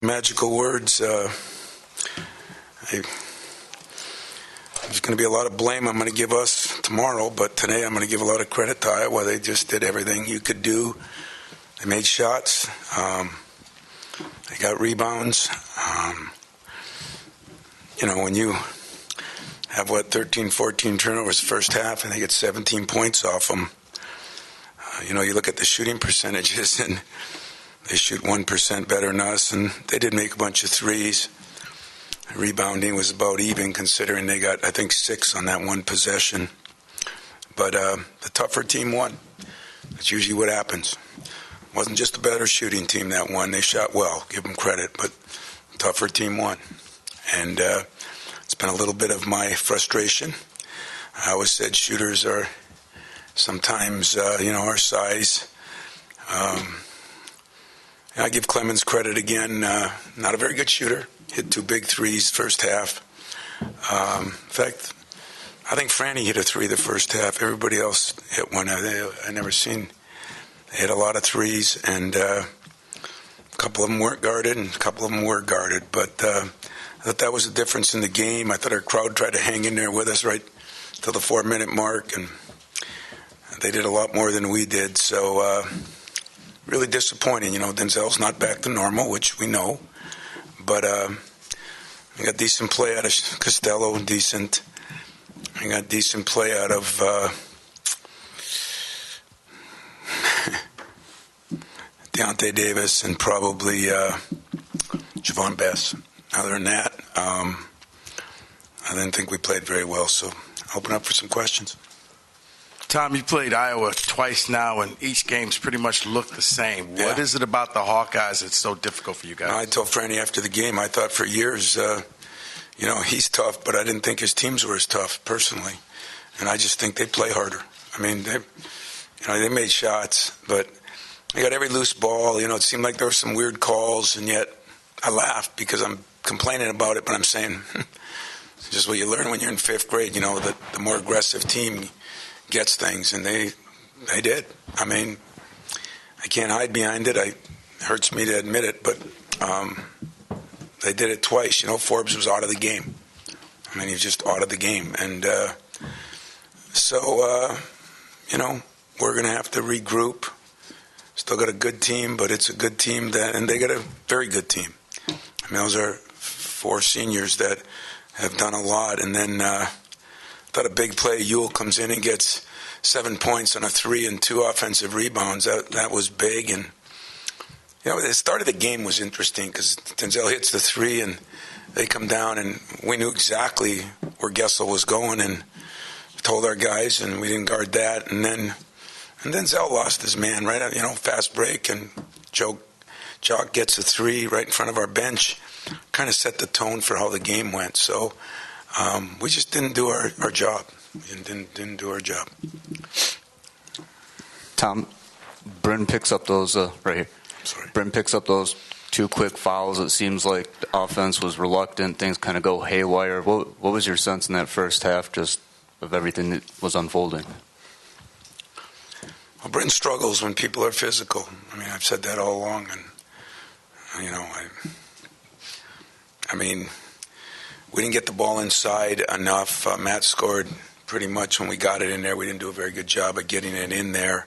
Magical words. There's going to be a lot of blame I'm going to give us tomorrow, but today I'm going to give a lot of credit to Iowa. They just did everything you could do. They made shots. They got rebounds. When you have, 13, 14 turnovers the first half, and they get 17 points off them, you look at the shooting percentages, and they shoot 1% better than us, and they did make a bunch of threes. Rebounding was about even, considering they got, I think, 6 on that one possession. But the tougher team won. That's usually what happens. It wasn't just a better shooting team that won. They shot well, give them credit, but the tougher team won. And it's been a little bit of my frustration. I always said shooters are sometimes, our size. I give Clemens credit again. Not a very good shooter. Hit 2 big threes first half. In fact, I think Franny hit a 3 the first half. Everybody else hit one. I never seen. They hit a lot of threes, and a couple of them weren't guarded, and a couple of them were guarded. But I thought that was the difference in the game. I thought our crowd tried to hang in there with us right till the 4-minute mark, and they did a lot more than we did. So really disappointing. Denzel's not back to normal, which we know. But I got decent play out of Costello, decent. I got decent play out of Deontay Davis and probably Javon Bass. Other than that, I didn't think we played very well. So I'll open up for some questions. Tom, you played Iowa twice now, and each game's pretty much looked the same. Yeah. What is it about the Hawkeyes that's so difficult for you guys? I told Franny after the game, I thought for years, he's tough, but I didn't think his teams were as tough, personally. And I just think they play harder. I mean, they made shots, but they got every loose ball. It seemed like there were some weird calls, and yet I laughed because I'm complaining about it, but I'm saying it's just what you learn when you're in 5th grade, that the more aggressive team gets things, and they did. I mean, I can't hide behind it. It hurts me to admit it, but they did it twice. Forbes was out of the game. I mean, he was just out of the game. And so, we're going to have to regroup. Still got a good team, but it's a good team, and they got a very good team. I mean, those are 4 seniors that have done a lot. And then thought a big play. Ewell comes in and gets 7 points on a 3 and 2 offensive rebounds. That was big. And, the start of the game was interesting because Denzel hits the 3 and they come down, and we knew exactly where Gessel was going and told our guys, and we didn't guard that. And Denzel lost his man right out, fast break, and Jock gets a 3 right in front of our bench. Kind of set the tone for how the game went. So we just didn't do our job. We didn't do our job. Tom, Bryn picks up those right here. Sorry. Bryn picks up those 2 quick fouls. It seems like the offense was reluctant. Things kind of go haywire. What was your sense in that first half, just of everything that was unfolding? Well, Bryn struggles when people are physical. I mean, I've said that all along, and I mean, we didn't get the ball inside enough. Matt scored pretty much when we got it in there. We didn't do a very good job of getting it in there,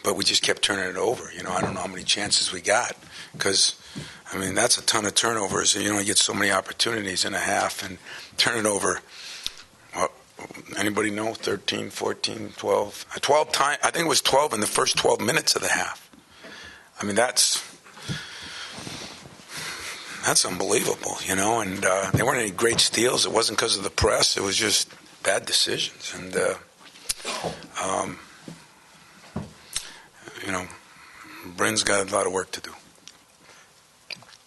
but we just kept turning it over. I don't know how many chances we got because, that's a ton of turnovers. You get so many opportunities in a half and turn it over. Well, anybody know? 13, 14, 12? 12 times. I think it was 12 in the first 12 minutes of the half. I mean, that's unbelievable, and they weren't any great steals. It wasn't because of the press. It was just bad decisions. And, Bryn's got a lot of work to do.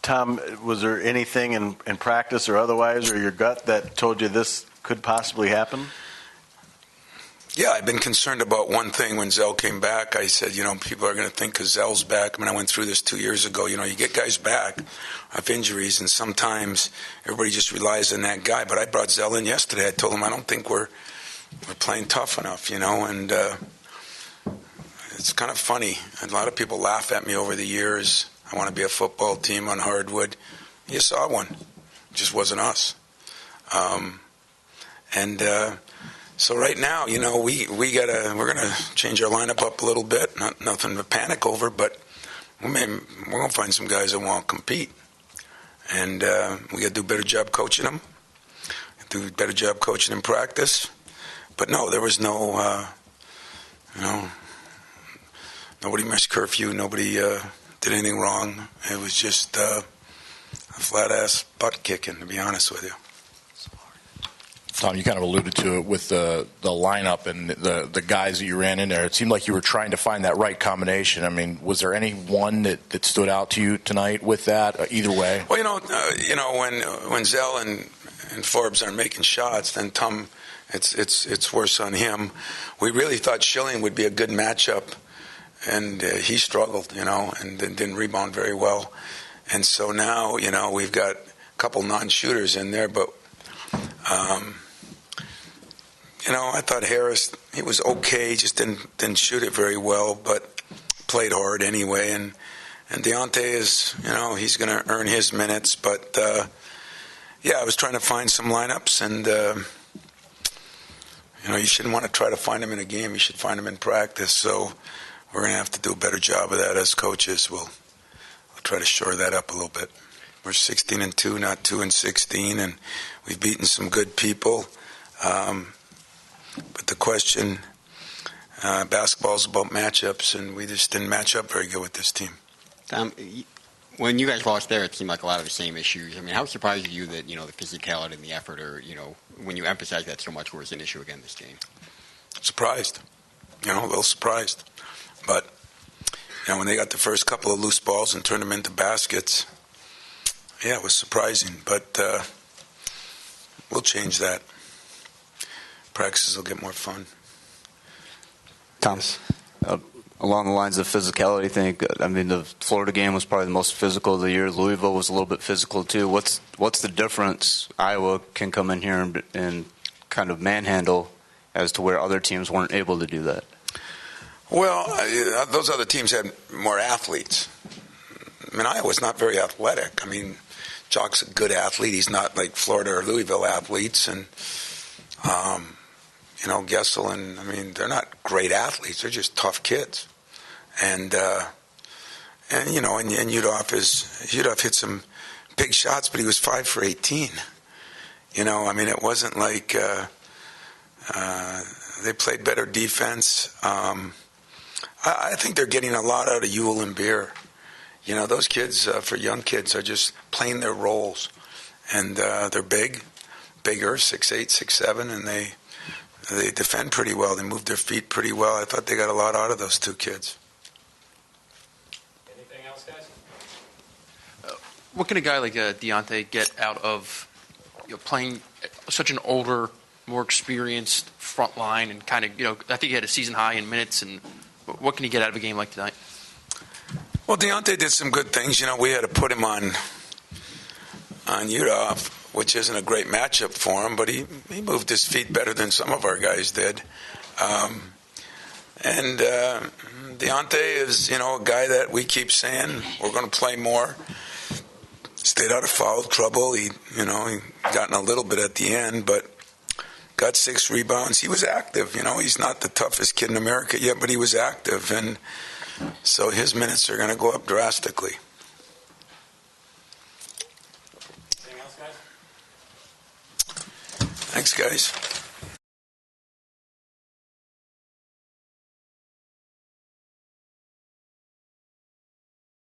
Tom, was there anything in practice or otherwise, or your gut that told you this could possibly happen? Yeah, I've been concerned about one thing. When Zell came back, I said, people are going to think because Zell's back. I went through this 2 years ago. You get guys back off injuries, and sometimes everybody just relies on that guy. But I brought Zell in yesterday. I told him I don't think we're playing tough enough, and it's kind of funny. A lot of people laugh at me over the years. I want to be a football team on hardwood. You saw one. It just wasn't us. So right now, we're gonna change our lineup up a little bit. Nothing to panic over, but we're gonna find some guys that won't compete, and we gotta do a better job coaching them. Do a better job coaching in practice. But no, there was no, nobody missed curfew. Nobody did anything wrong. It was just a flat-ass butt kicking, to be honest with you. Tom, you kind of alluded to it with the lineup and the guys that you ran in there. It seemed like you were trying to find that right combination. I mean, was there any one that stood out to you tonight with that, either way? Well, when Zell and Forbes aren't making shots, then Tom, it's worse on him. We really thought Schilling would be a good matchup, and he struggled, and didn't rebound very well. And so now, we've got a couple non-shooters in there, but I thought Harris, he was okay, just didn't shoot it very well, but played hard anyway. And Deontay is, he's going to earn his minutes, but I was trying to find some lineups, and you shouldn't want to try to find them in a game. You should find them in practice. So we're going to have to do a better job of that as coaches. We'll try to shore that up a little bit. We're 16-2, not 2-16, and we've beaten some good people. But the question, basketball's about matchups, and we just didn't match up very good with this team. Tom, when you guys lost there, it seemed like a lot of the same issues. I mean, how surprised are you that, the physicality and the effort, or, when you emphasize that so much, was an issue again this game? Surprised. A little surprised. But, when they got the first couple of loose balls and turned them into baskets, it was surprising. But we'll change that. Practices will get more fun. Tom, along the lines of physicality, the Florida game was probably the most physical of the year. Louisville was a little bit physical too. What's the difference? Iowa can come in here and kind of manhandle as to where other teams weren't able to do that. Well, those other teams had more athletes. Iowa's not very athletic. Jock's a good athlete. He's not like Florida or Louisville athletes, and Gessel and they're not great athletes. They're just tough kids, and Udolph hit some big shots, but he was 5 for 18. It wasn't like they played better defense. I think they're getting a lot out of Ewell and Beer. Those kids, for young kids, are just playing their roles. And they're bigger, 6'8", 6'7", and they defend pretty well. They move their feet pretty well. I thought they got a lot out of those two kids. Anything else, guys? What can a guy like Deontay get out of playing such an older, more experienced front line, and kind of, I think he had a season high in minutes, and what can he get out of a game like tonight? Well, Deontay did some good things. We had to put him on Udolph, which isn't a great matchup for him, but he moved his feet better than some of our guys did. And Deontay is, a guy that we keep saying we're going to play more. Stayed out of foul trouble. He gotten a little bit at the end, but got 6 rebounds. He was active. He's not the toughest kid in America yet, but he was active, and so his minutes are going to go up drastically. Anything else, guys? Thanks, guys.